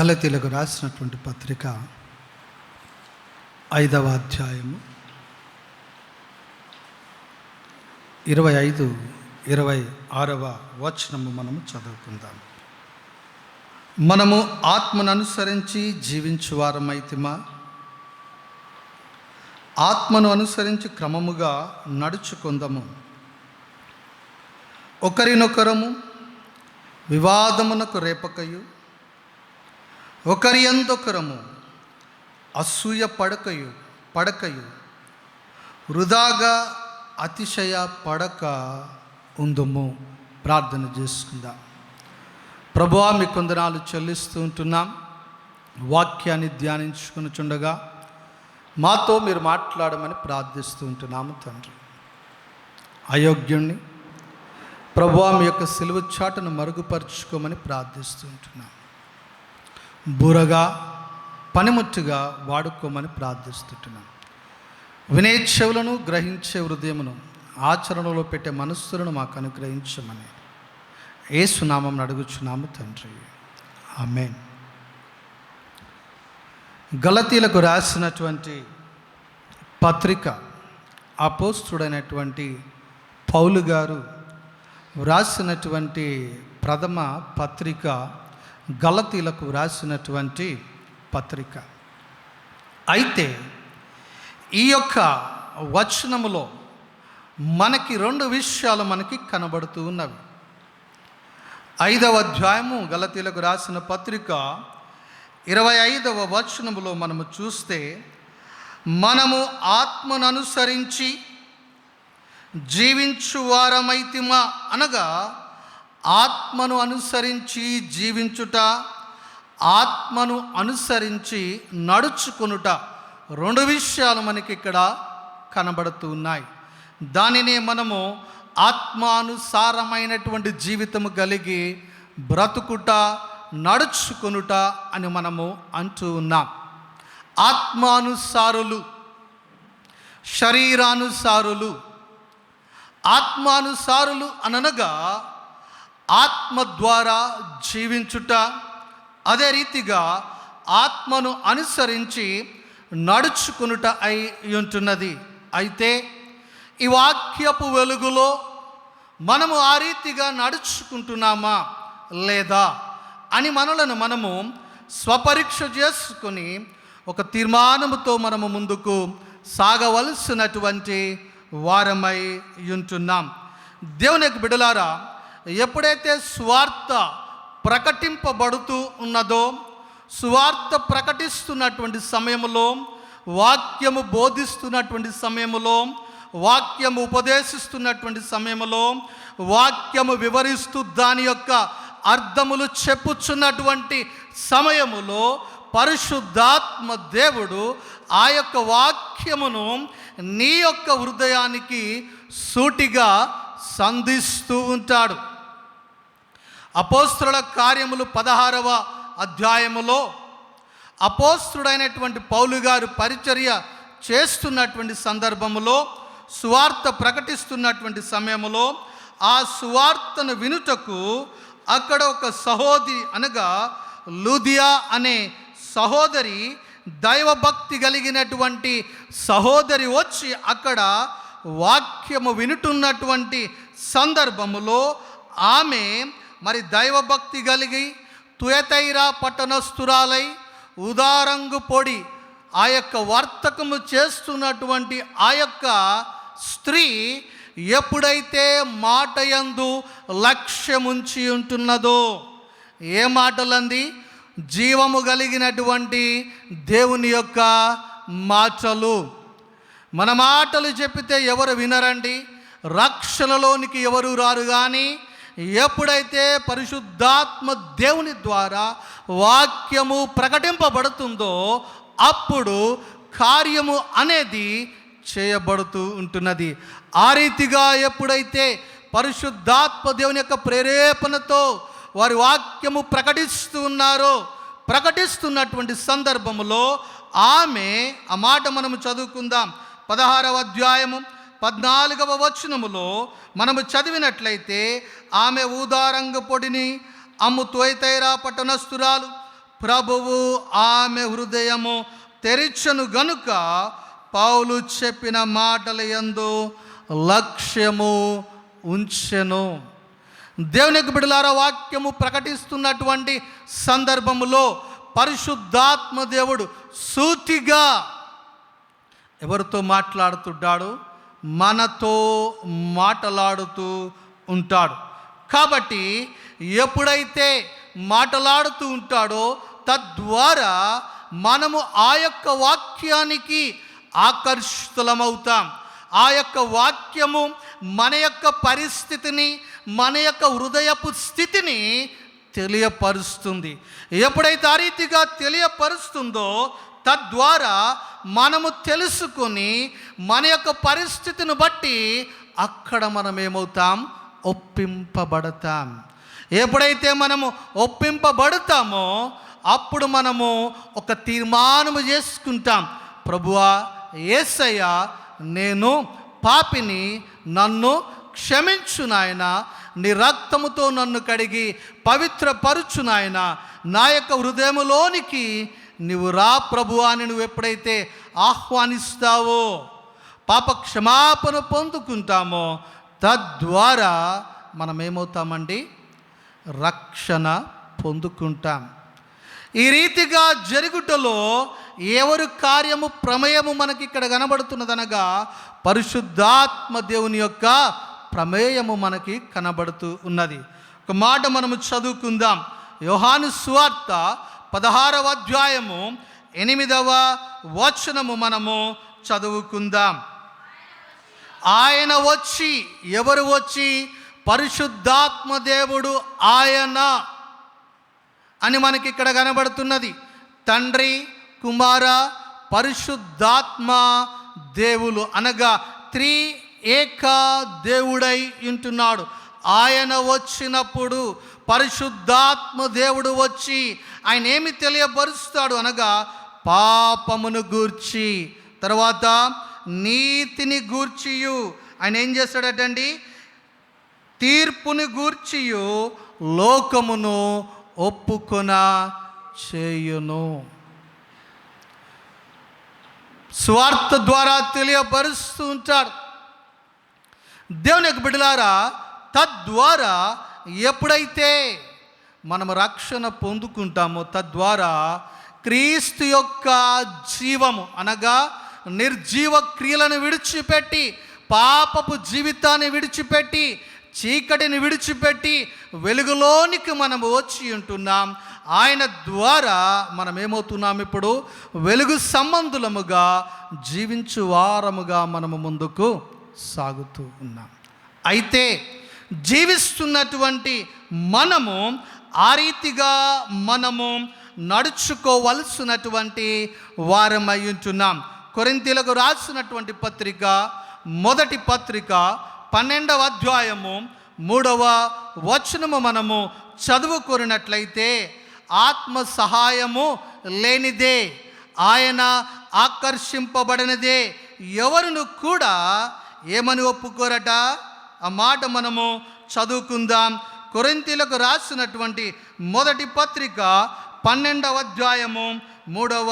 గలతీలకు రాసినటువంటి పత్రిక 5వ అధ్యాయము 25, 26వ వచనము మనము చదువుకుందాం. మనము ఆత్మను అనుసరించి జీవించువారమైతిమా, ఆత్మను అనుసరించి క్రమముగా నడుచుకుందాము. ఒకరినొకరము వివాదమునకు రేపకయు, ఒకరి యందొకరము అసూయ పడకయు వృధాగా అతిశయ పడక ఉందుము. ప్రార్థన చేసుకుందాం. ప్రభువా, మీ కొందనాలు చెల్లిస్తూ ఉంటున్నాం. వాక్యాన్ని ధ్యానించుకునిచుండగా మాతో మీరు మాట్లాడమని ప్రార్థిస్తూ ఉంటున్నాము తండ్రి. అయోగ్యుణ్ణి ప్రభువా, మీ యొక్క సిలువ చాటును మరుగుపరుచుకోమని ప్రార్థిస్తూ ఉంటున్నాం. బురగా పనిముట్టుగా వాడుకోమని ప్రార్థిస్తుంటున్నాం. వినే చెవులను, గ్రహించే హృదయమును, ఆచరణలో పెట్టే మనస్సులను మాకు అనుగ్రహించమని యేసు నామమున అడుగుచున్నాము తండ్రి. ఆమేన్. గలతీలకు రాసినటువంటి పత్రిక అపోస్తుడైనటువంటి పౌలు గారు వ్రాసినటువంటి ప్రథమ పత్రిక గలతీలకు వ్రాసినటువంటి పత్రిక. అయితే ఈ యొక్క వచనములో మనకి 2 విషయాలు మనకి కనబడుతూ ఉన్నవి. 5వ అధ్యాయము గలతీలకు రాసిన పత్రిక 25వ వచనములో మనము చూస్తే, మనము ఆత్మను అనుసరించి జీవించువారమైతిమా అనగా ఆత్మను అనుసరించి జీవించుట, ఆత్మను అనుసరించి నడుచుకొనుట, 2 విషయాలు మనకి ఇక్కడ కనబడుతూ ఉన్నాయి. దానినే మనము ఆత్మానుసారమైనటువంటి జీవితము కలిగి బ్రతుకుట, నడుచుకొనుట అని మనము అంటూ ఉన్నాం. ఆత్మానుసారులు, శరీరానుసారులు. ఆత్మానుసారులు అనగా ఆత్మ ద్వారా జీవించుట, అదే రీతిగా ఆత్మను అనుసరించి నడుచుకునుట అయి ఉంటున్నది. అయితే ఈ వాక్యపు వెలుగులో మనము ఆ రీతిగా నడుచుకుంటున్నామా లేదా అని మనలను మనము స్వపరీక్ష చేసుకుని ఒక తీర్మానముతో మనము ముందుకు సాగవలసినటువంటి వారమై ఉంటున్నాం. దేవుని యొక్క బిడ్డలారా, ఎప్పుడైతే సువార్త ప్రకటింపబడుతూ ఉన్నదో, సువార్త ప్రకటిస్తున్నటువంటి సమయంలో, వాక్యము బోధిస్తున్నటువంటి సమయంలో, వాక్యము ఉపదేశిస్తున్నటువంటి సమయంలో, వాక్యము వివరిస్తూ దాని యొక్క అర్థములు చెప్పుచున్నటువంటి సమయములో పరిశుద్ధాత్మ దేవుడు ఆ యొక్క వాక్యమును నీ యొక్క హృదయానికి సూటిగా సంధిస్తూ ఉంటాడు. అపోస్తుల కార్యములు 16వ అధ్యాయములో అపోస్తుడైనటువంటి పౌలు గారు పరిచర్య చేస్తున్నటువంటి సందర్భములో, సువార్త ప్రకటిస్తున్నటువంటి సమయంలో, ఆ సువార్తను వినుటకు అక్కడ ఒక సహోదరి అనగా లూదియా అనే సహోదరి, దైవభక్తి కలిగినటువంటి సహోదరి వచ్చి అక్కడ వాక్యము వినుతున్నటువంటి సందర్భములో ఆమె మరి దైవభక్తి కలిగి తుయతైరా పట్టణస్థురాలై ఉదారంగు పొడి ఆ యొక్క వర్తకము చేస్తున్నటువంటి ఆ యొక్క స్త్రీ ఎప్పుడైతే మాట యందు లక్ష్యముంచి ఉంటున్నదో, ఏ మాటలంది? జీవము కలిగినటువంటి దేవుని యొక్క మాటలు. మన మాటలు చెప్పితే ఎవరు వినరండి, రక్షణలోనికి ఎవరు రారు. కానీ ఎప్పుడైతే పరిశుద్ధాత్మ దేవుని ద్వారా వాక్యము ప్రకటింపబడుతుందో అప్పుడు కార్యము అనేది చేయబడుతూ ఉంటున్నది. ఆ రీతిగా ఎప్పుడైతే పరిశుద్ధాత్మ దేవుని యొక్క ప్రేరేపణతో వారి వాక్యము ప్రకటిస్తున్నటువంటి సందర్భములో ఆమె, ఆ మాట మనము చదువుకుందాం. 16వ అధ్యాయము 14వ వచనములో మనము చదివినట్లయితే, ఆమె ఊదారంగ పొడిని అమ్ము తోయతైరా పట్టణస్థురాలు, ప్రభువు ఆమె హృదయము తెరిచెను గనుక పౌలు చెప్పిన మాటల యందు లక్ష్యము ఉంచెను. దేవునికి బిడ్డలారా, వాక్యము ప్రకటిస్తున్నటువంటి సందర్భములో పరిశుద్ధాత్మ దేవుడు సూటిగా ఎవరితో మాట్లాడుతుంటాడు? మనతో మాట్లాడుతూ ఉంటాడు. కాబట్టి ఎప్పుడైతే మాట్లాడుతూ ఉంటాడో తద్వారా మనము ఆ యొక్క వాక్యానికి ఆకర్షితులమవుతాం. ఆ యొక్క వాక్యము మన యొక్క పరిస్థితిని, మన యొక్క హృదయపు స్థితిని తెలియపరుస్తుంది. ఎప్పుడైతే ఆ రీతిగా తెలియపరుస్తుందో తద్వారా మనము తెలుసుకొని మన యొక్క పరిస్థితిని బట్టి అక్కడ మనం ఏమవుతాం? ఒప్పింపబడతాం. ఎప్పుడైతే మనము ఒప్పింపబడతామో అప్పుడు మనము ఒక తీర్మానము చేసుకుంటాం, ప్రభువా యేసయ్యా, నేను పాపిని, నన్ను క్షమించు నాయన, నీ రక్తముతో నన్ను కడిగి పవిత్రపరుచు నాయన, నా యొక్క హృదయములోనికి నువ్వు రా ప్రభువా అని నువ్వు ఎప్పుడైతే ఆహ్వానిస్తావో, పాప క్షమాపణ పొందుకుంటామో తద్వారా మనం ఏమవుతామండి? రక్షణ పొందుకుంటాం. ఈ రీతిగా జరుగుటలో ఎవరు కార్యము ప్రమేయము మనకి ఇక్కడ కనబడుతున్నదనగా పరిశుద్ధాత్మ దేవుని యొక్క ప్రమేయము మనకి కనబడుతూ ఉన్నది. ఒక మాట మనము చదువుకుందాం. యోహాను సువార్త 16వ అధ్యాయము 8వ వచనము మనము చదువుకుందాం. ఆయన వచ్చి, ఎవరు వచ్చి? పరిశుద్ధాత్మ దేవుడు ఆయన అని మనకి ఇక్కడ కనబడుతున్నది. తండ్రి, కుమార, పరిశుద్ధాత్మ దేవులు అనగా త్రీ ఏక దేవుడై ఉంటున్నాడు. ఆయన వచ్చినప్పుడు పరిశుద్ధాత్మ దేవుడు వచ్చి ఆయన ఏమి తెలియపరుస్తాడు అనగా పాపమును గూర్చి, తర్వాత నీతిని గూర్చియు ఆయన ఏం చేస్తాడటండి? తీర్పుని గూర్చియు లోకమును ఒప్పుకొన చేయును. స్వార్థ ద్వారా తెలియపరుస్తూ ఉంటాడు. దేవుని యొక్క బిడ్డలారా, తద్వారా ఎప్పుడైతే మనము రక్షణ పొందుకుంటామో తద్వారా క్రీస్తు యొక్క జీవము అనగా నిర్జీవ క్రియలను విడిచిపెట్టి, పాపపు జీవితాన్ని విడిచిపెట్టి, చీకటిని విడిచిపెట్టి వెలుగులోనికి మనము వచ్చి ఉంటున్నాం. ఆయన ద్వారా మనం ఏమవుతున్నాం? ఇప్పుడు వెలుగు సంబంధులముగా జీవించు వారముగా మనము ముందుకు సాగుతూ ఉన్నాం. అయితే జీవిస్తున్నటువంటి మనము ఆ రీతిగా మనము నడుచుకోవలసినటువంటి వారమై ఉంటున్నాం. కొరింథీయులకు రాసినటువంటి పత్రిక, మొదటి పత్రిక 12వ అధ్యాయము 3వ వచనము మనము చదువుకొనినట్లయితే, ఆత్మ సహాయము లేనిదే, ఆయన ఆకర్షింపబడినదే ఎవరును కూడా ఏమని ఒప్పుకోరట. ఆ మాట మనము చదువుకుందాం. కొరింథీయులకు రాసినటువంటి మొదటి పత్రిక 12వ అధ్యాయము 3వ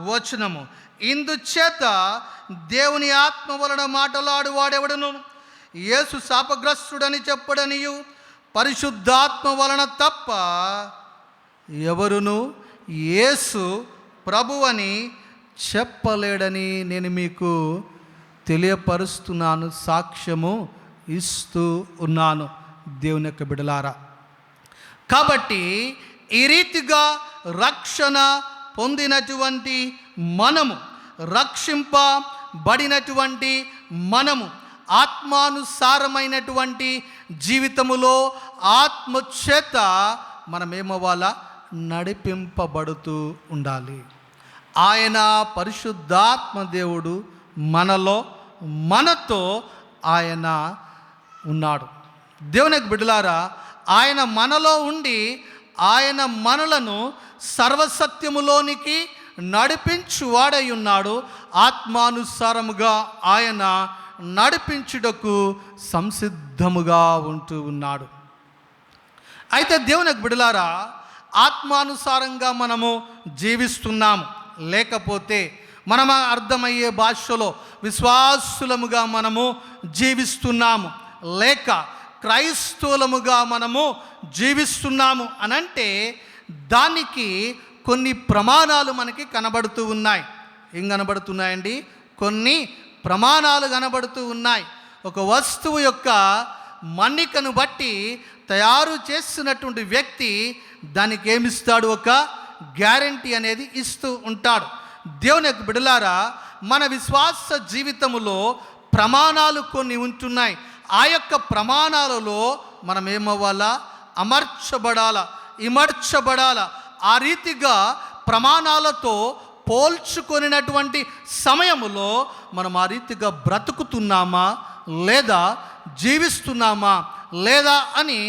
వచనము, ఇందుచేత దేవుని ఆత్మ వలన మాటలాడు వాడెవడను యేసు శాపగ్రస్తుడని చెప్పడనియు, పరిశుద్ధాత్మ వలన తప్ప ఎవరును యేసు ప్రభువని చెప్పలేడని నేను మీకు తెలియపరుస్తున్నాను, సాక్ష్యము ఇస్తూ ఉన్నాను. దేవుని యొక్క బిడ్డలారా, కాబట్టి ఈ రీతిగా రక్షణ పొందినటువంటి మనము, రక్షింపబడినటువంటి మనము ఆత్మానుసారమైనటువంటి జీవితములో ఆత్మచేత మనం ఏమవ్వాలా? నడిపింపబడుతూ ఉండాలి. ఆయన పరిశుద్ధాత్మ దేవుడు మనలో, మనతో ఆయన ఉన్నాడు. దేవుని యొక్క బిడ్డలారా, ఆయన మనలో ఉండి ఆయన మనలను సర్వసత్యములోనికి నడిపించువాడై ఉన్నాడు. ఆత్మానుసారముగా ఆయన నడిపించుటకు సంసిద్ధముగా ఉంటూ ఉన్నాడు. అయితే దేవుని యొక్క బిడ్డలారా, ఆత్మానుసారంగా మనము జీవిస్తున్నాము, లేకపోతే మనం అర్థమయ్యే భాషలో విశ్వాసులముగా మనము జీవిస్తున్నాము, లేక క్రైస్తవులముగా మనము జీవిస్తున్నాము అనంటే దానికి కొన్ని ప్రమాణాలు మనకి కనబడుతూ ఉన్నాయి. ఏం కనబడుతున్నాయండి? కొన్ని ప్రమాణాలు కనబడుతూ ఉన్నాయి. ఒక వస్తువు యొక్క మన్నికను బట్టి తయారు చేస్తున్నటువంటి వ్యక్తి దానికి ఏమిస్తాడు? ఒక గ్యారంటీ అనేది ఇస్తూ ఉంటాడు. దేవుని యొక్క బిడ్డలారా, మన విశ్వాస జీవితములో ప్రమాణాలు కొన్ని ఉంటున్నాయి. ఆ యొక్క ప్రమాణాలలో మనం ఏమవ్వాలా? అమర్చబడాలా, ఇమర్చబడాలా. ఆ రీతిగా ప్రమాణాలతో పోల్చుకొనినటువంటి సమయములో మనం ఆ రీతిగా బ్రతుకుతున్నామా లేదా జీవిస్తున్నామా లేదా అని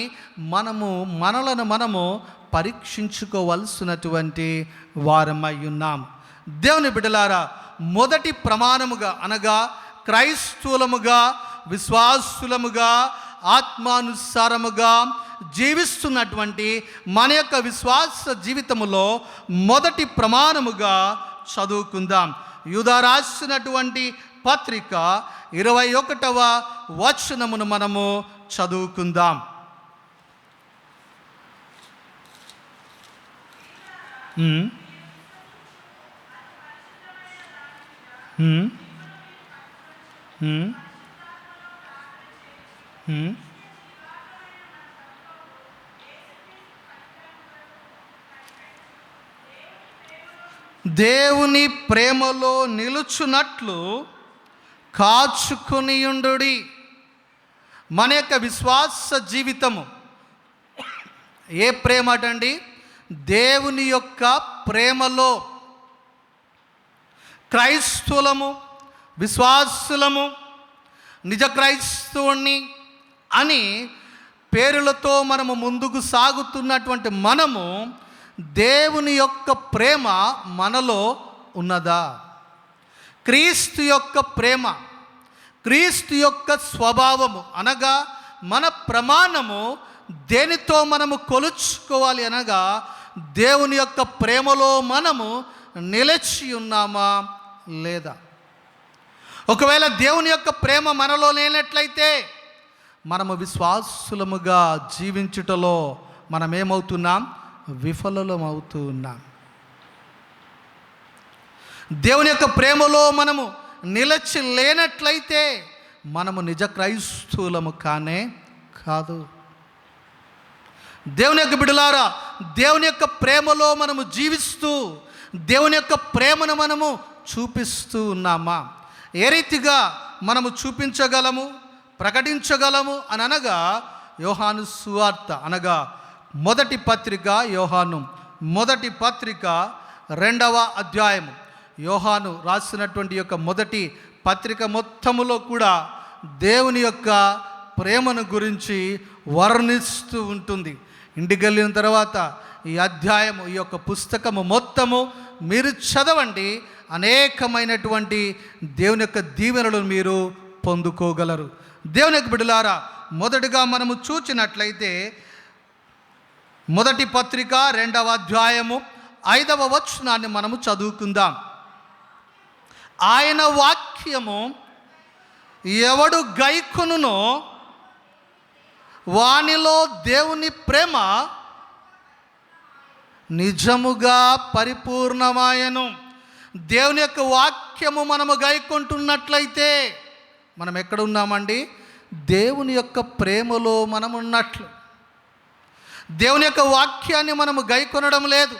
మనలను మనము పరీక్షించుకోవలసినటువంటి వారమై ఉన్నాం. దేవుని బిడ్డలారా, మొదటి ప్రమాణముగా అనగా క్రైస్తవులముగా విశ్వాసులముగా ఆత్మానుసారముగా జీవిస్తున్నటువంటి మన యొక్క విశ్వాస జీవితములో మొదటి ప్రమాణముగా చదువుకుందాం. యూదా రాసినటువంటి పత్రిక 21వ వచనమును మనము చదువుకుందాం. దేవుని ప్రేమలో నిలుచున్నట్లు కాచుకొనియుండుడి. మన యొక్క విశ్వాస జీవితము ఏ ప్రేమ అటండి? దేవుని యొక్క ప్రేమలో. క్రైస్తవులము, విశ్వాసులము, నిజ క్రైస్తవుణ్ణి అని పేరులతో మనము ముందుకు సాగుతున్నటువంటి మనము దేవుని యొక్క ప్రేమ మనలో ఉన్నదా? క్రీస్తు యొక్క ప్రేమ, క్రీస్తు యొక్క స్వభావము అనగా మన ప్రమాణము దేనితో మనము కొలుచుకోవాలి అనగా దేవుని యొక్క ప్రేమలో మనము నిలిచి ఉన్నామా లేదా? ఒకవేళ దేవుని యొక్క ప్రేమ మనలో లేనట్లయితే మనము విశ్వాసులముగా జీవించుటలో మనమేమవుతున్నాం? విఫలమవుతూ ఉన్నాం. దేవుని యొక్క ప్రేమలో మనము నిలిచి లేనట్లయితే మనము నిజ క్రైస్తవులము కానే కాదు. దేవుని యొక్క బిడ్డలారా, దేవుని యొక్క ప్రేమలో మనము జీవిస్తూ దేవుని యొక్క ప్రేమను మనము చూపిస్తూ ఉన్నామా? ఏ రీతిగా మనము చూపించగలము, ప్రకటించగలము అని అనగా యోహాను సువార్త అనగా మొదటి పత్రిక, యోహాను మొదటి పత్రిక 2వ అధ్యాయము. యోహాను రాసినటువంటి యొక్క మొదటి పత్రిక మొత్తములో కూడా దేవుని యొక్క ప్రేమను గురించి వర్ణిస్తూ ఉంటుంది. ఇంటికి వెళ్ళిన తర్వాత ఈ అధ్యాయము, ఈ యొక్క పుస్తకము మొత్తము మీరు చదవండి. అనేకమైనటువంటి దేవుని యొక్క దీవెనలను మీరు పొందుకోగలరు. దేవుని యొక్క బిడ్డలారా, మొదటిగా మనము చూచినట్లయితే మొదటి పత్రిక 2వ అధ్యాయము 5వ వచనాన్ని మనము చదువుకుందాం. ఆయన వాక్యము ఎవడు గైకొనునో వానిలో దేవుని ప్రేమ నిజముగా పరిపూర్ణమాయను. దేవుని యొక్క వాక్యము మనము గైకొంటున్నట్లయితే మనం ఎక్కడ ఉన్నామండి? దేవుని యొక్క ప్రేమలో మనం ఉన్నట్లు. దేవుని యొక్క వాక్యాన్ని మనము గైకొనడం లేదు,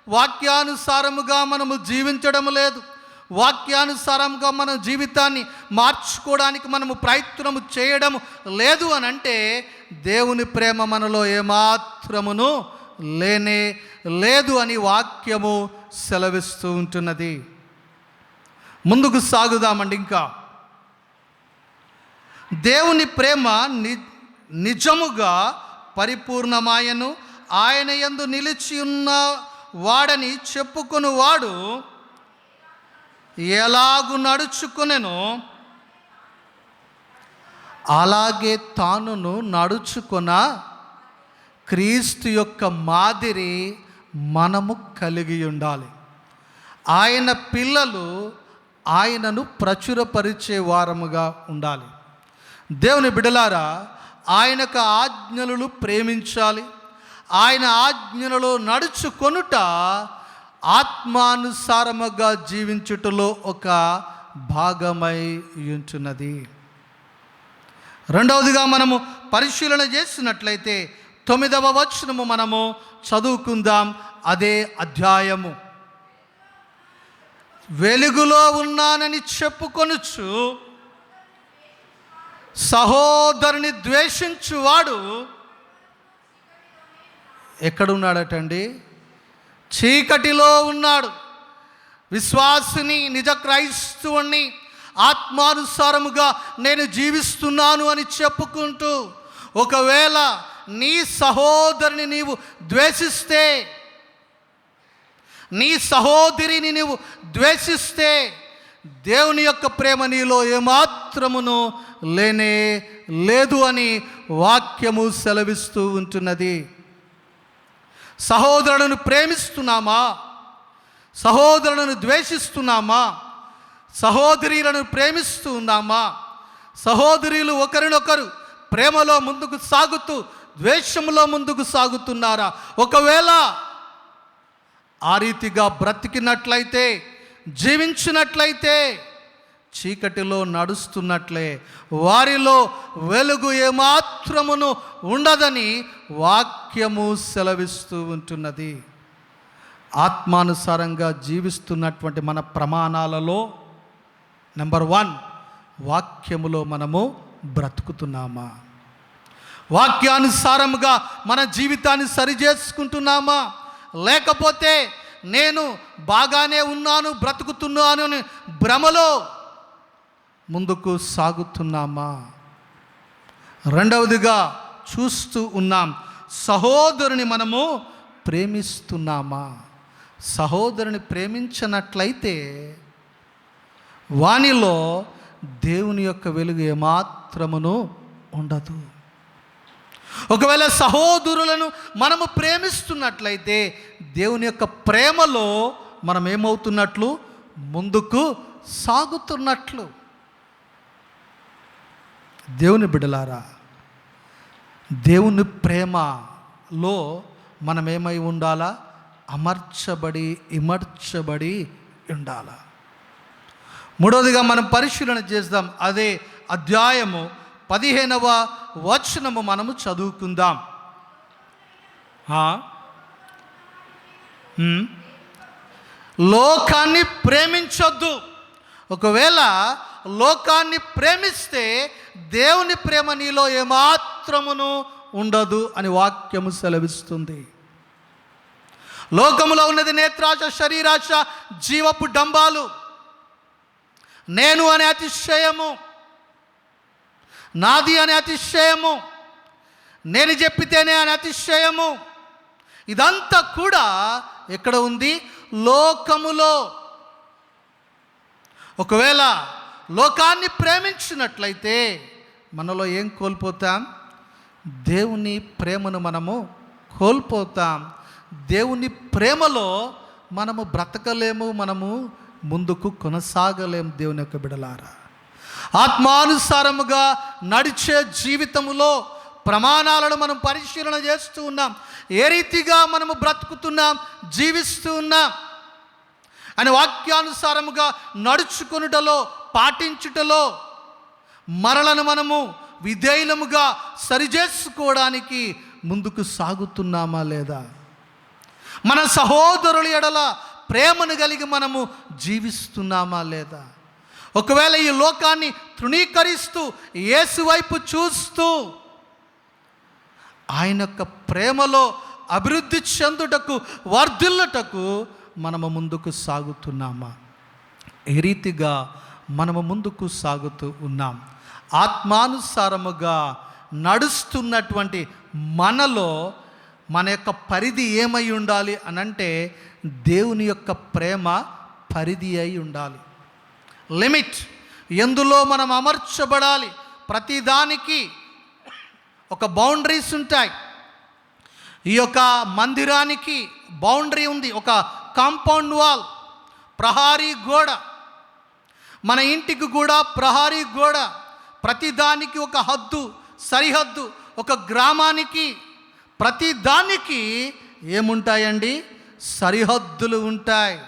వాక్యానుసారముగా మనము జీవించడం లేదు, వాక్యానుసారంగా మన జీవితాన్ని మార్చుకోవడానికి మనము ప్రయత్నము చేయడం లేదు అని అంటే దేవుని ప్రేమ మనలో ఏమాత్రమును లేనే లేదు అని వాక్యము సెలవిస్తూ ఉంటున్నది. ముందుకు సాగుదామండి. ఇంకా దేవుని ప్రేమ నిజముగా పరిపూర్ణమాయను. ఆయన యందు నిలిచి ఉన్న వాడని చెప్పుకుని వాడు ఎలాగు నడుచుకునెనో అలాగే తానును నడుచుకొన క్రీస్తు యొక్క మాదిరి మనము కలిగి ఉండాలి. ఆయన పిల్లలు ఆయనను ప్రచురపరిచే వారముగా ఉండాలి. దేవుని బిడలారా, ఆయనకు ఆజ్ఞలను ప్రేమించాలి. ఆయన ఆజ్ఞలలో నడుచుకొనుట ఆత్మానుసారముగా జీవించుటలో ఒక భాగమై ఉంటున్నది. రెండవదిగా మనము పరిశీలన చేసినట్లయితే 9వ వచనము మనము చదువుకుందాం. అదే అధ్యాయము. వెలుగులో ఉన్నానని చెప్పుకొనుచు సహోదరుని ద్వేషించువాడు ఎక్కడున్నాడటండి? చీకటిలో ఉన్నాడు. విశ్వాసిని, నిజ క్రైస్తవుని ఆత్మానుసారముగా నేను జీవిస్తున్నాను అని చెప్పుకుంటూ ఒకవేళ నీ సహోదరుని నీవు ద్వేషిస్తే, నీ సహోదరిని నీవు ద్వేషిస్తే దేవుని యొక్క ప్రేమ నీలో ఏమాత్రమును లేనే లేదు అని వాక్యము సెలవిస్తూ ఉంటున్నది. సహోదరులను ప్రేమిస్తున్నామా? సహోదరులను ద్వేషిస్తున్నామా? సహోదరీలను ప్రేమిస్తూ ఉన్నామా? సహోదరీలు ఒకరినొకరు ప్రేమలో ముందుకు సాగుతూ ద్వేషంలో ముందుకు సాగుతున్నారా? ఒకవేళ ఆ రీతిగా బ్రతికినట్లయితే, జీవించినట్లయితే, చీకటిలో నడుస్తున్నట్లే వారిలో వెలుగు ఏమాత్రమును ఉండదని వాక్యము సెలవిస్తూ ఉంటున్నది. ఆత్మానుసారంగా జీవిస్తున్నటువంటి మన ప్రమాణాలలో నెంబర్ 1, వాక్యములో మనము బ్రతుకుతున్నామా? వాక్యానుసారముగా మన జీవితాన్ని సరిచేసుకుంటున్నామా? లేకపోతే నేను బాగానే ఉన్నాను, బ్రతుకుతున్నాను అని భ్రమలో ముందుకు సాగుతున్నామా? రెండవదిగా చూస్తూ ఉన్నాం, సహోదరుని మనము ప్రేమిస్తున్నామా? సహోదరుని ప్రేమించినట్లయితే వానిలో దేవుని యొక్క వెలుగు ఏమాత్రమును ఉండదు. ఒకవేళ సహోదరులను మనము ప్రేమిస్తున్నట్లయితే దేవుని యొక్క ప్రేమలో మనం ఏమవుతున్నట్లు? ముందుకు సాగుతున్నట్లు. దేవుని బిడ్డలారా, దేవుని ప్రేమలో మనం ఏమై ఉండాలా? అమర్చబడి ఇమర్చబడి ఉండాలా. మూడవదిగా మనం పరిశీలన చేద్దాం. అదే అధ్యాయము 15వ వచనము మనము చదువుకుందాం. లోకాన్ని ప్రేమించొద్దు. ఒకవేళ లోకాన్ని ప్రేమిస్తే దేవుని ప్రేమ నీలో ఏమాత్రమును ఉండదు అని వాక్యము సెలవిస్తుంది. లోకములో ఉన్నది నేత్రాశ, శరీరాశ, జీవపు డంబాలు, నేను అనే అతిశయము, నాది అనే అతిశయము, నేను చెప్పితేనే అనే అతిశయము. ఇదంతా కూడా ఎక్కడ ఉంది? లోకములో. ఒకవేళ లోకాన్ని ప్రేమించినట్లయితే మనలో ఏం కోల్పోతాం? దేవుని ప్రేమను మనము కోల్పోతాం. దేవుని ప్రేమలో మనము బ్రతకలేము, మనము ముందుకు కొనసాగలేము. దేవుని యొక్క బిడలారా, ఆత్మానుసారముగా నడిచే జీవితములో ప్రమాణాలను మనం పరిశీలన చేస్తూ ఉన్నాం. ఏ రీతిగా మనము బ్రతుకుతున్నాం, జీవిస్తూ ఉన్నాం అని వాక్యానుసారముగా నడుచుకొనుటలో, పాటించుటలో మరలను మనము విధేయులముగా సరిచేసుకోవడానికి ముందుకు సాగుతున్నామా లేదా? మన సహోదరుల ఎడల ప్రేమను కలిగి మనము జీవిస్తున్నామా లేదా? ఒకవేళ ఈ లోకాన్ని తృణీకరిస్తూ యేసు వైపు చూస్తూ ఆయన యొక్క ప్రేమలో అభివృద్ధి చెందుటకు, వర్ధిల్లుటకు మనము ముందుకు సాగుతున్నామా? ఏ రీతిగా మనము ముందుకు సాగుతూ ఉన్నాం? ఆత్మానుసారముగా నడుస్తున్నటువంటి మనలో మన యొక్క పరిధి ఏమై ఉండాలి అనంటే దేవుని యొక్క ప్రేమ పరిధి అయి ఉండాలి. లిమిట్, ఎందులో మనం అమర్చబడాలి. ప్రతిదానికి ఒక బౌండరీస్ ఉంటాయి. ఈ యొక్క మందిరానికి బౌండరీ ఉంది, ఒక కాంపౌండ్ వాల్, ప్రహారీ గోడ. మన ఇంటికి కూడా ప్రహారీ గోడ, ప్రతిదానికి ఒక హద్దు, సరిహద్దు. ఒక గ్రామానికి ప్రతిదానికి ఏముంటాయండి? సరిహద్దులు ఉంటాయి.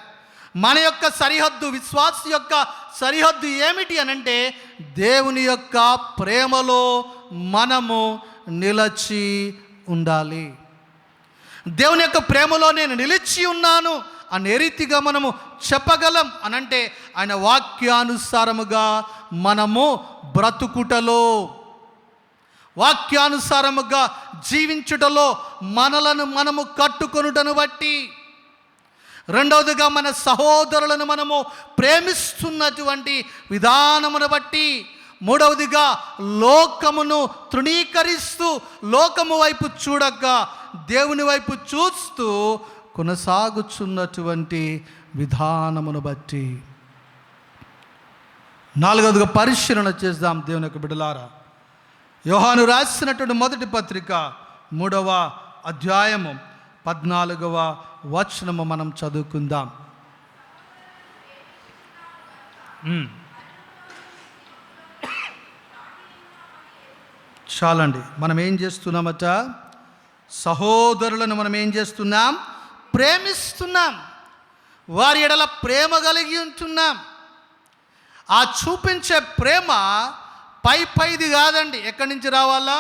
మన యొక్క సరిహద్దు, విశ్వాస యొక్క సరిహద్దు ఏమిటి అనంటే దేవుని యొక్క ప్రేమలో మనము నిలిచి ఉండాలి. దేవుని యొక్క ప్రేమలో నేను నిలిచి ఉన్నాను అనే రీతిగా మనము చెప్పగలం అనంటే ఆయన వాక్యానుసారముగా మనము బ్రతుకుటలో, వాక్యానుసారముగా జీవించుటలో, మనలను మనము కట్టుకొనుటను బట్టి, రెండవదిగా మన సహోదరులను మనము ప్రేమిస్తున్నటువంటి విధానమును బట్టి, మూడవదిగా లోకమును తృణీకరిస్తూ లోకము వైపు చూడక దేవుని వైపు చూస్తూ కొనసాగుచున్నటువంటి విధానమును బట్టి. నాలుగవదిగా పరిశీలన చేద్దాం దేవుని యొక్క బిడ్డలారా. యోహాను రాసినటువంటి మొదటి పత్రిక 3వ అధ్యాయము 14వ వచనము మనం చదువుకుందాం. చాలండి. మనం ఏం చేస్తున్నామట? సహోదరులను మనం ఏం చేస్తున్నాం? ప్రేమిస్తున్నాం. వారి ఎడల ప్రేమ కలిగి ఉంటున్నాం. ఆ చూపించే ప్రేమ పైది కాదండి. ఎక్కడి నుంచి రావాలా?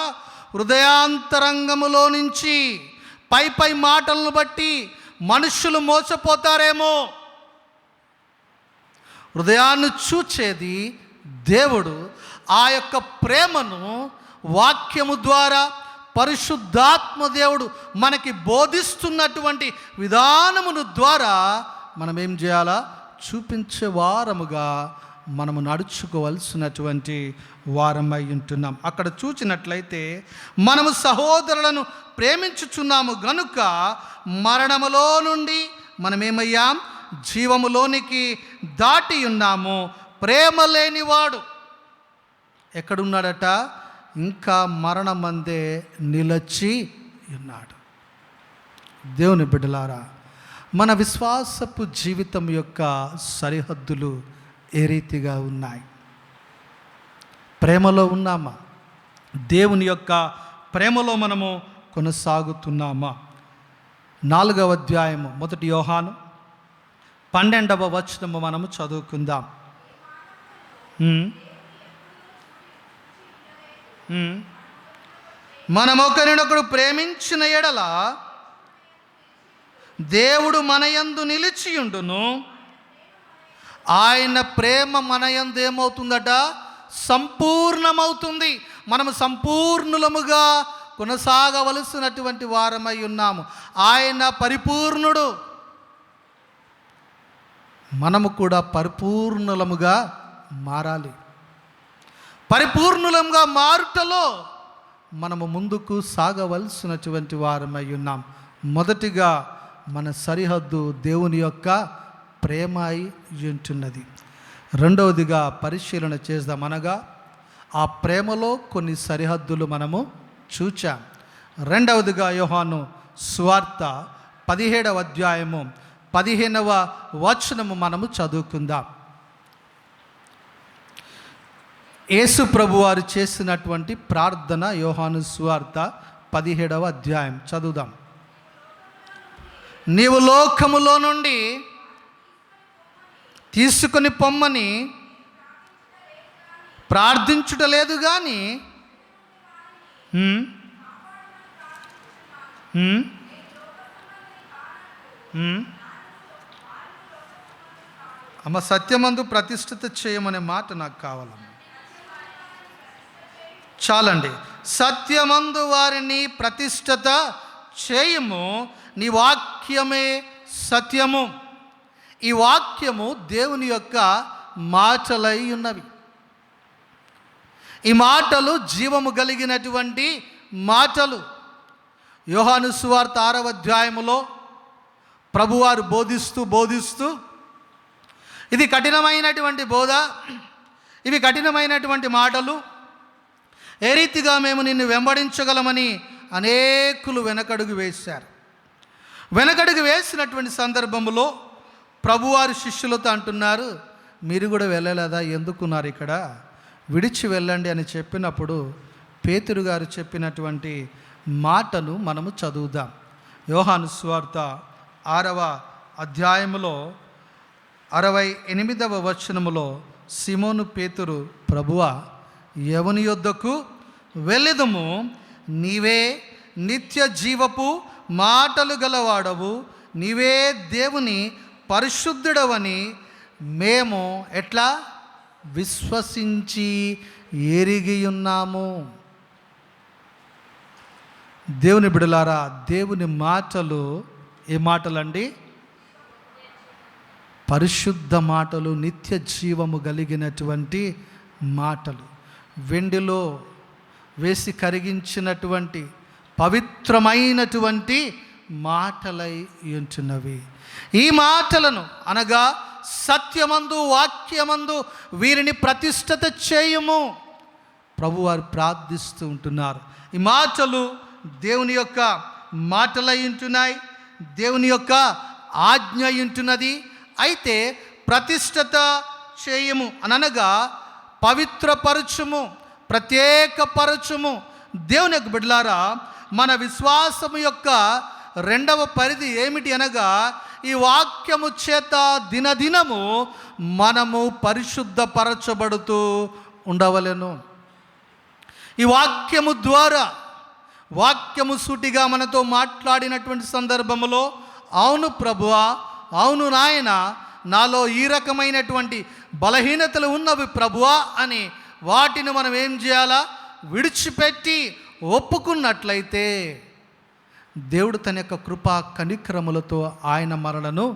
హృదయాంతరంగములో నుంచి. పై మాటలను బట్టి మనుషులు మోసపోతారేమో. హృదయాన్ని చూచేది దేవుడు. ఆ యొక్క ప్రేమను వాక్యము ద్వారా పరిశుద్ధాత్మ దేవుడు మనకి బోధిస్తున్నటువంటి విధానమును ద్వారా మనం ఏం చేయాలా? చూపించే వారముగా మనము నడుచుకోవలసినటువంటి వారమై ఉంటున్నాం. అక్కడ చూచినట్లయితే మనము సహోదరులను ప్రేమించుచున్నాము గనుక మరణములో నుండి మనమేమయ్యాం? జీవములోనికి దాటి ఉన్నాము. ప్రేమ లేనివాడు ఎక్కడున్నాడట? ఇంకా మరణమందే నిలచి ఉన్నాడు. దేవుని బిడ్డలారా, మన విశ్వాసపు జీవితం యొక్క సరిహద్దులు ఏ రీతిగా ఉన్నాయి? ప్రేమలో ఉన్నామా? దేవుని యొక్క ప్రేమలో మనము కొనసాగుతున్నామా? 4వ అధ్యాయము 1 యోహాను 12వ వచనము మనము చదువుకుందాం. మనం ఒకరినొకడు ప్రేమించిన ఎడల దేవుడు మనయందు నిలిచియుండును. ఆయన ప్రేమ మనయందు ఏమవుతుందట? సంపూర్ణమవుతుంది. మనము సంపూర్ణులముగా కొనసాగవలసినటువంటి వారమై ఉన్నాము. ఆయన పరిపూర్ణుడు, మనము కూడా పరిపూర్ణులముగా మారాలి. పరిపూర్ణులంగా మారుటలో మనము ముందుకు సాగవలసినటువంటి వారమై ఉన్నాం. మొదటిగా మన సరిహద్దు దేవుని యొక్క ప్రేమ అయి ఉంటున్నది. రెండవదిగా పరిశీలన చేద్దాం. అనగా ఆ ప్రేమలో కొన్ని సరిహద్దులు మనము చూచాం. రెండవదిగా యోహాను సువార్త 17వ అధ్యాయము 15వ వచనము మనము చదువుకుందాం. యేసు ప్రభు వారు చేసినటువంటి ప్రార్థన యోహాను సువార్త 17వ అధ్యాయం చదువుదాం. నీవు లోకములో నుండి తీసుకొని పొమ్మని ప్రార్థించుటలేదు కానీ అమ్మ సత్యమందు ప్రతిష్ఠిత చేయమనే మాట నాకు కావాలమ్మ. చాలండి. సత్యమందు వారిని ప్రతిష్ఠిత చేయము, నీ వాక్యమే సత్యము. ఈ వాక్యము దేవుని యొక్క మాటలై ఉన్నవి. ఈ మాటలు జీవము కలిగినటువంటి మాటలు. యోహాను సువార్త 6వ అధ్యాయములో ప్రభువారు బోధిస్తూ ఇది కఠినమైనటువంటి బోధ, ఇవి కఠినమైనటువంటి మాటలు, ఏ రీతిగా మేము నిన్ను వెంబడించగలమని అనేకులు వెనకడుగు వేశారు. వెనకడుగు వేసినటువంటి సందర్భంలో ప్రభువారి శిష్యులతో అంటున్నారు, మీరు కూడా వెళ్ళలేదా, ఎందుకున్నారు ఇక్కడ, విడిచి వెళ్ళండి అని చెప్పినప్పుడు పేతురు గారు చెప్పినటువంటి మాటను మనము చదువుదాం. యోహాను సువార్త 6వ అధ్యాయములో 68వ వచనములో సిమోను పేతురు, ప్రభువా, ఎవని యొద్దకు వెళ్ళెదము, నీవే నిత్య జీవపు మాటలు గలవాడవు, నీవే దేవుని పరిశుద్ధుడవని మేము ఎట్లా విశ్వసించి ఎరిగి ఉన్నాము. దేవుని బిడలారా, దేవుని మాటలు ఏ మాటలండి? పరిశుద్ధ మాటలు, నిత్య జీవము కలిగినటువంటి మాటలు, వెండిలో వేసి కరిగించినటువంటి పవిత్రమైనటువంటి మాటలై ఉంటున్నవి. ఈ మాటలను అనగా సత్యమందు వాక్యమందు వీరిని ప్రతిష్ఠిత చేయుము ప్రభువారు ప్రార్థిస్తూ ఉంటున్నారు. ఈ మాటలు దేవుని యొక్క మాటలై ఉంటున్నాయి, దేవుని యొక్క ఆజ్ఞ ఉంటున్నది. అయితే ప్రతిష్ఠిత చేయము అనగా పవిత్రపరచుము, ప్రత్యేకపరచుము. దేవుని యొక్క బిడ్డలారా, మన విశ్వాసము యొక్క రెండవ పరిధి ఏమిటి అనగా, ఈ వాక్యము చేత దినదినము మనము పరిశుద్ధపరచబడుతూ ఉండవలెను. ఈ వాక్యము ద్వారా, వాక్యము సూటిగా మనతో మాట్లాడినటువంటి సందర్భములో, అవును ప్రభువా, అవును నాయన, నాలో ఈ రకమైనటువంటి బలహీనతలు ఉన్నవి ప్రభువా అని వాటిని మనం ఏం చేయాలా? విడిచిపెట్టి ఒప్పుకున్నట్లయితే దేవుడు తన యొక్క కృపా కనికరములతో ఆయన మనలను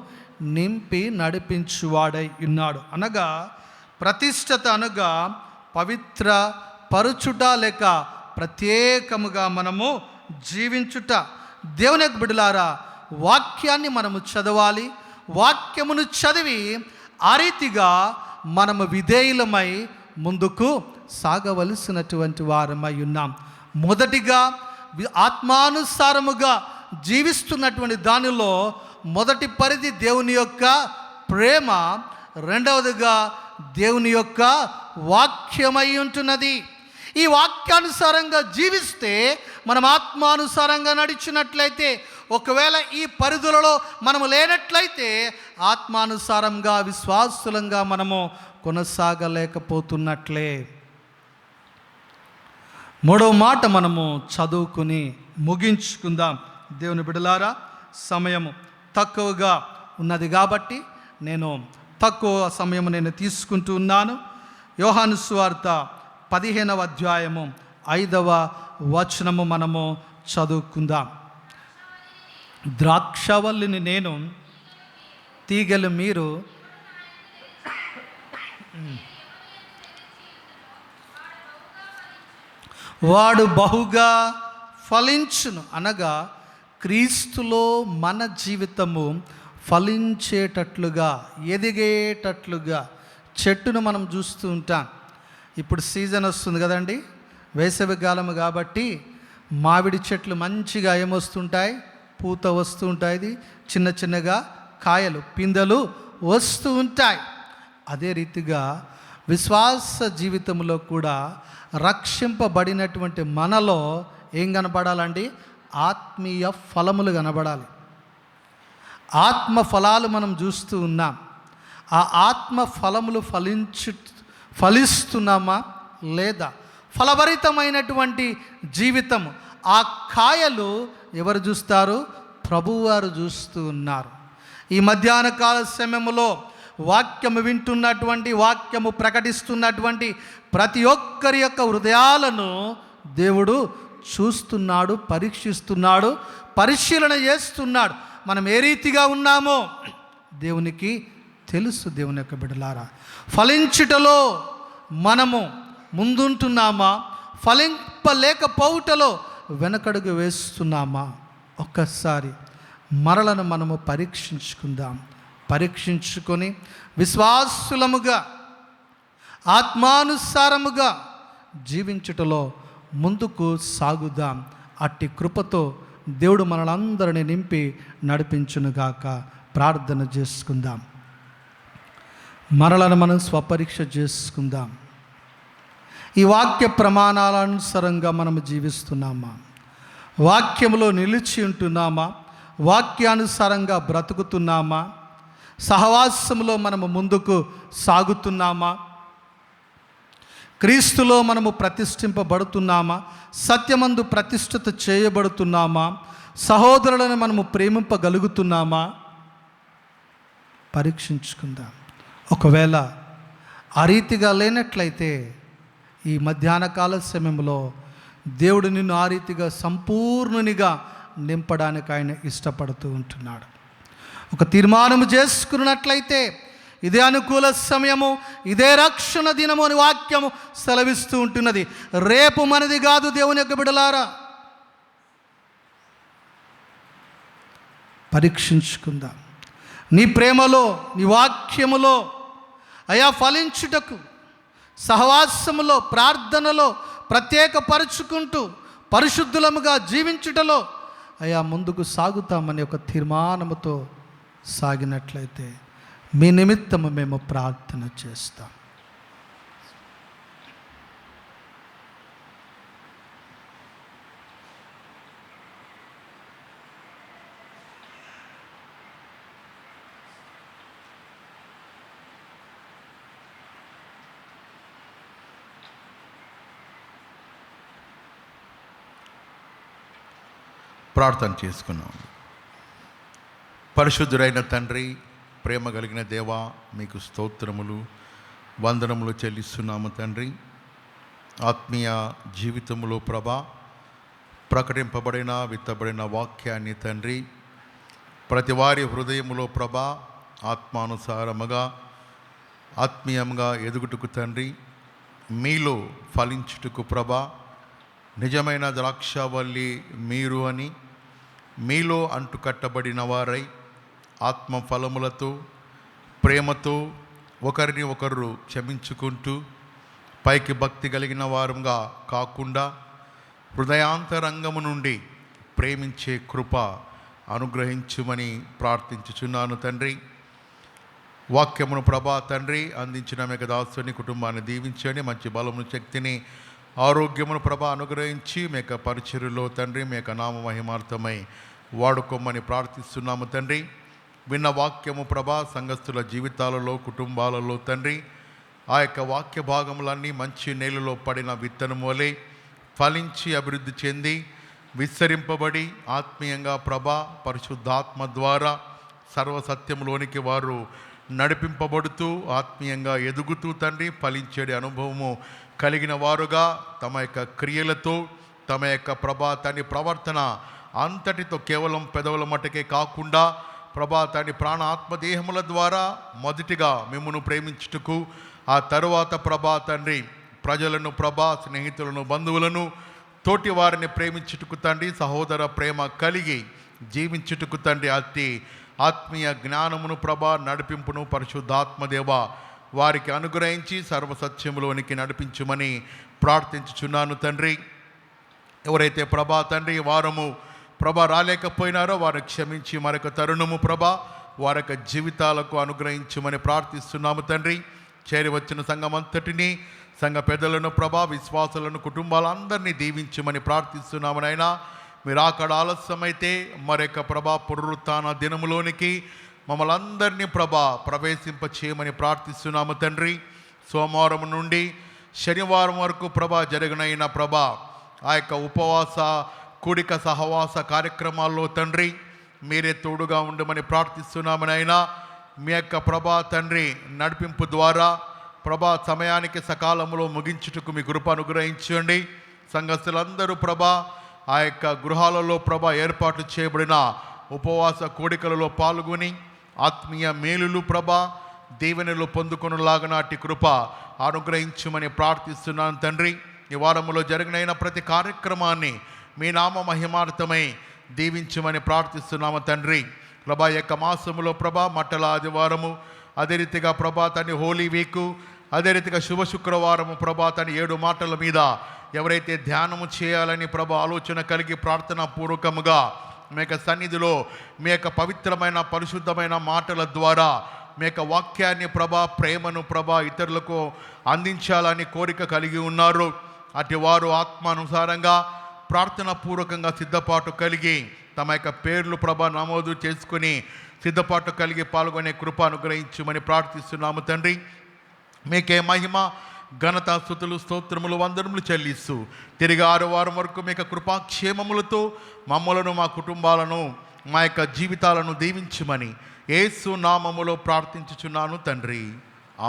నింపి నడిపించువాడై ఉన్నాడు. అనగా ప్రతిష్ఠత అనగా పవిత్ర పరుచుట లేక ప్రత్యేకముగా మనము జీవించుట. దేవుని యొక్క బిడ్డలారా, వాక్యాన్ని మనము చదవాలి. వాక్యమును చదివి ఆ రీతిగా మనము విధేయులమై ముందుకు సాగవలసినటువంటి వారమై ఉన్నాం. మొదటిగా ఆత్మానుసారముగా జీవిస్తున్నటువంటి దానిలో మొదటి పరిధి దేవుని యొక్క ప్రేమ, రెండవదిగా దేవుని యొక్క వాక్యమై ఉంటున్నది. ఈ వాక్యానుసారంగా జీవిస్తే, మనం ఆత్మానుసారంగా నడిచినట్లయితే, ఒకవేళ ఈ పరిధులలో మనము లేనట్లయితే ఆత్మానుసారంగా విశ్వాసులంగా మనము కొనసాగలేకపోతున్నట్లే. మూడవ మాట మనము చదువుకుని ముగించుకుందాం. దేవుని బిడ్డలారా, సమయము తక్కువగా ఉన్నది కాబట్టి నేను తక్కువ సమయం తీసుకుంటూ ఉన్నాను. యోహాను సువార్త 15వ అధ్యాయము 5వ వచనము మనము చదువుకుందాం. ద్రాక్షవల్లిని నేను, తీగలు మీరు, వాడు బహుగా ఫలించును. అనగా క్రీస్తులో మన జీవితము ఫలించేటట్లుగా, ఎదిగేటట్లుగా చెట్టును మనం చూస్తూ ఉంటాం. ఇప్పుడు సీజన్ వస్తుంది కదండి, వేసవి కాలము కాబట్టి మామిడి చెట్లు మంచిగా ఏమొస్తుంటాయి? పూత వస్తూ ఉంటాయి, చిన్న చిన్నగా కాయలు, పిందెలు వస్తూ ఉంటాయి. అదే రీతిగా విశ్వాస జీవితంలో కూడా రక్షింపబడినటువంటి మనలో ఏం కనబడాలండి? ఆత్మీయ ఫలములు కనబడాలి. ఆత్మ ఫలాలు మనం చూస్తూ ఉన్నాం. ఆ ఆత్మ ఫలములు ఫలిస్తున్నామా లేదా? ఫలభరితమైనటువంటి జీవితము, ఆ కాయలు ఎవరు చూస్తారు? ప్రభువారు చూస్తూ ఉన్నారు. ఈ మధ్యాహ్న కాల సమయంలో వాక్యము వింటున్నటువంటి, వాక్యము ప్రకటిస్తున్నటువంటి ప్రతి ఒక్కరి యొక్క హృదయాలను దేవుడు చూస్తున్నాడు, పరీక్షిస్తున్నాడు, పరిశీలన చేస్తున్నాడు. మనం ఏ రీతిగా ఉన్నామో దేవునికి తెలుసు. దేవుని యొక్క బిడ్డలారా, ఫలించుటలో మనము ముందుంటున్నామా? ఫలింపలేకపోవుటలో వెనకడుగు వేస్తున్నామా? ఒక్కసారి మరలను మనము పరీక్షించుకుందాం. పరీక్షించుకొని విశ్వాసులముగా, ఆత్మానుసారముగా జీవించుటలో ముందుకు సాగుదాం. అట్టి కృపతో దేవుడు మనలందరినీ నింపి నడిపించునుగాక. ప్రార్థన చేసుకుందాం. మనలను మనం స్వపరీక్ష చేసుకుందాం. ఈ వాక్య ప్రమాణాల అనుసారంగా మనము జీవిస్తున్నామా? వాక్యములో నిలిచి ఉంటున్నామా? వాక్యానుసారంగా బ్రతుకుతున్నామా? సహవాసంలో మనము ముందుకు సాగుతున్నామా? క్రీస్తులో మనము ప్రతిష్ఠింపబడుతున్నామా? సత్యమందు ప్రతిష్ఠిత చేయబడుతున్నామా? సహోదరులను మనము ప్రేమింపగలుగుతున్నామా? పరీక్షించుకుందాం. ఒకవేళ ఆ రీతిగా లేనట్లయితే ఈ మధ్యాహ్న కాల సమయంలో దేవుడు నిన్ను ఆ రీతిగా సంపూర్ణునిగా నింపడానికి ఆయన ఇష్టపడుతూ ఉంటున్నాడు. ఒక తీర్మానం చేసుకున్నట్లయితే ఇదే అనుకూల సమయము, ఇదే రక్షణ దినము అని వాక్యము సెలవిస్తూ ఉంటున్నది. రేపు మనది కాదు దేవుని యొక్క బిడ్డలారా. పరీక్షించుకుందాం. నీ ప్రేమలో, నీ వాక్యములో అయా ఫలించుటకు, సహవాసములో, ప్రార్థనలో ప్రత్యేకపరుచుకుంటూ పరిశుద్ధులముగా జీవించుటలో అయా ముందుకు సాగుతామని ఒక తీర్మానముతో సాగినట్లయితే మీ నిమిత్తము మేము ప్రార్థన చేస్తాం. ప్రార్థన చేసుకున్నాం. పరిశుద్ధుడైన తండ్రి, ప్రేమ కలిగిన దేవా, మీకు స్తోత్రములు, వందనములు చెల్లిస్తున్నాము తండ్రి. ఆత్మీయ జీవితంలో ప్రభా ప్రకటింపబడిన, విత్తబడిన వాక్యాన్ని తండ్రి ప్రతి వారి హృదయములో ప్రభా ఆత్మానుసారముగా ఆత్మీయంగా ఎదుగుటకు తండ్రి, మీలో ఫలించుటకు ప్రభా నిజమైన ద్రాక్షావల్లి మీరు అని, మీలో అంటుకట్టబడిన వారై ఆత్మ ఫలములతో, ప్రేమతో ఒకరిని ఒకరు క్షమించుకుంటూ పైకి భక్తి కలిగిన వారంగా కాకుండా హృదయాంతరంగము నుండి ప్రేమించే కృప అనుగ్రహించుమని ప్రార్థించుచున్నాను తండ్రి. వాక్యమును ప్రభా తండ్రి అందించిన మీకు దాసుని కుటుంబాన్ని దీవించండి. మంచి బలమును, శక్తిని, ఆరోగ్యమును ప్రభా అనుగ్రహించి మేక పరిచర్యలో తండ్రి మేక నామ మహిమార్థమై వాడుకోమని ప్రార్థిస్తున్నాము తండ్రి. విన్న వాక్యము ప్రభా సంఘస్థుల జీవితాలలో, కుటుంబాలలో తండ్రి ఆ యొక్క వాక్య భాగములన్నీ మంచి నేలలో పడిన విత్తనం వలె ఫలించి అభివృద్ధి చెంది విస్తరింపబడి ఆత్మీయంగా ప్రభా పరిశుద్ధాత్మ ద్వారా సర్వసత్యంలోనికి వారు నడిపింపబడుతూ ఆత్మీయంగా ఎదుగుతూ తండ్రి ఫలించేడి అనుభవము కలిగిన వారుగా తమ యొక్క క్రియలతో, తమ యొక్క ప్రభా తండ్రి ప్రవర్తన అంతటితో కేవలం పెదవుల మట్టుకే కాకుండా ప్రభా తండ్రి ప్రాణ ఆత్మదేహముల ద్వారా మొదటిగా మిమ్మును ప్రేమించుటకు, ఆ తరువాత ప్రభా తండ్రి ప్రజలను, ప్రభా స్నేహితులను, బంధువులను, తోటి వారిని ప్రేమించుటకు తండ్రి సహోదర ప్రేమ కలిగి జీవించుటకు తండ్రి అతి ఆత్మీయ జ్ఞానమును ప్రభా నడిపింపును పరిశుద్ధాత్మదేవ వారికి అనుగ్రహించి సర్వసత్యములోనికి నడిపించుమని ప్రార్థించుచున్నాను తండ్రి. ఎవరైతే ప్రభా తండ్రి వారము ప్రభా రాలేకపోయినారో వారు క్షమించి మరొక తరుణము ప్రభా వారి యొక్క జీవితాలకు అనుగ్రహించుమని ప్రార్థిస్తున్నాము తండ్రి. చేరి వచ్చిన సంఘమంతటిని, సంఘ పెద్దలను ప్రభా విశ్వాసులను, కుటుంబాలందరినీ దీవించుమని ప్రార్థిస్తున్నాము నాయనా. మీరు అక్కడ ఆలస్యమైతే మరొక ప్రభా పునరుత్థాన దినములోనికి మమ్మల్ని అందరినీ ప్రభా ప్రవేశింప చేయమని ప్రార్థిస్తున్నాము తండ్రి. సోమవారం నుండి శనివారం వరకు ప్రభా జరిగినైన ప్రభా ఆ యొక్క ఉపవాస కూడిక సహవాస కార్యక్రమాల్లో తండ్రి మీరే తోడుగా ఉండమని ప్రార్థిస్తున్నామనైనా. మీ యొక్క ప్రభా తండ్రి నడిపింపు ద్వారా ప్రభా సమయానికి సకాలంలో ముగించుటకు మీ కృప అనుగ్రహించండి. సంఘస్థులందరూ ప్రభా ఆ యొక్క గృహాలలో ప్రభా ఏర్పాటు చేయబడిన ఉపవాస కోడికలలో పాల్గొని ఆత్మీయ మేలులు ప్రభా దీవెనలు పొందుకొనులాగా నాటి కృప అనుగ్రహించుమని ప్రార్థిస్తున్నాను తండ్రి. ఈ వారములో జరిగిన ప్రతి కార్యక్రమాన్ని మీ నామ మహిమార్థమై దీవించుమని ప్రార్థిస్తున్నాము తండ్రి. ప్రభా యొక్క మాసములో ప్రభా మట్టల ఆదివారము, అదే రీతిగా ప్రభా తని హోలీ వీకు, అదే రీతిగా శుభ శుక్రవారము ప్రభా తని 7 మాటల మీద ఎవరైతే ధ్యానము చేయాలని ప్రభా ఆలోచన కలిగి ప్రార్థనా పూర్వకముగా మీ యొక్క సన్నిధిలో మీ యొక్క పవిత్రమైన పరిశుద్ధమైన మాటల ద్వారా మీ యొక్క వాక్యాన్ని ప్రభా ప్రేమను ప్రభా ఇతరులకు అందించాలని కోరిక కలిగి ఉన్నారు. అటు వారు ఆత్మానుసారంగా ప్రార్థన పూర్వకంగా సిద్ధపాటు కలిగి తమ యొక్క పేర్లు ప్రభా నమోదు చేసుకుని సిద్ధపాటు కలిగి పాల్గొనే కృప అనుగ్రహించమని ప్రార్థిస్తున్నాము తండ్రి. మీకే మహిమ ఘనత స్తుతులు స్తోత్రములు వందనములు చెల్లిస్తూ తిరిగి 6వ వారం వరకు మీ యొక్క కృపాక్షేమములతో మమ్మలను మా కుటుంబాలను మా యొక్క జీవితాలను దీవించమని యేసు నామములో ప్రార్థించుచున్నాను తండ్రి.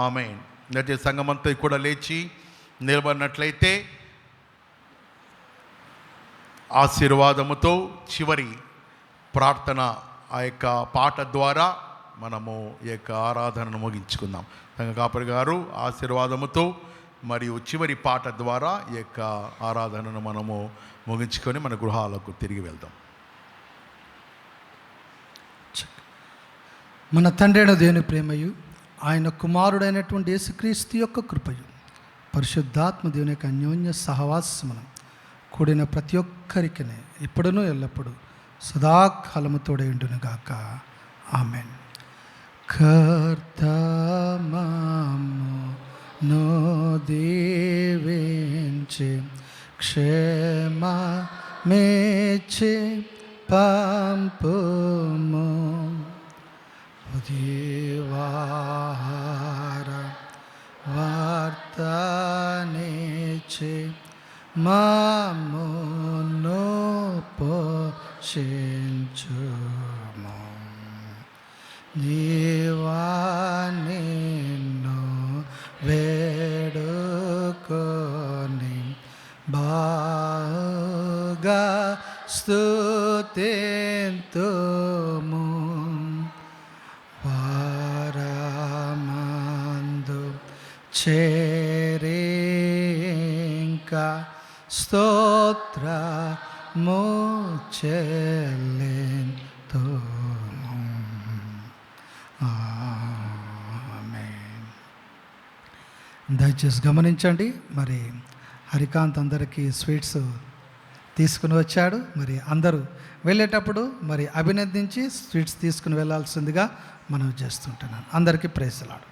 ఆమేన్. అయితే సంఘమంతా కూడా లేచి నిలబడినట్లయితే ఆశీర్వాదముతో చివరి ప్రార్థన ఆ యొక్క పాట ద్వారా మనము ఈ యొక్క ఆరాధనను ముగించుకుందాం. సంఘ కాపరి గారు ఆశీర్వాదముతో మరియు చివరి పాట ద్వారా ఈ యొక్క ఆరాధనను మనము ముగించుకొని మన గృహాలకు తిరిగి వెళ్దాం. మన తండ్రి అయిన దేవుని ప్రేమయు ఆయన కుమారుడైనటువంటి యేసుక్రీస్తు యొక్క కృపయు పరిశుద్ధాత్మ దేవుని యొక్క అన్యోన్య సహవాసమును కూడిన ప్రతి ఒక్కరికి ఇప్పుడును ఎల్లప్పుడూ సదాకాలము తోడై ఉండునుగాక. ఆమేన్. కర్తమము దీవించి క్షేమమిచ్చి పంపుము ఉదయవార వార్తనిచ్చి మమ్మును పోషించుము నిన్ను వేడుకొని బాగా స్తుతింతుము వారమందు చేరింకా స్తోత్రము చెల్లింతుము. ఆమేన్. దయచేసి గమనించండి, మరి హరికాంత్ అందరికీ స్వీట్స్ తీసుకుని వచ్చాడు. మరి అందరూ వెళ్ళేటప్పుడు మరి అభినందించి స్వీట్స్ తీసుకుని వెళ్ళాల్సిందిగా మనం చేస్తుంటున్నాను. అందరికీ ప్రైజ్ లార్డ్.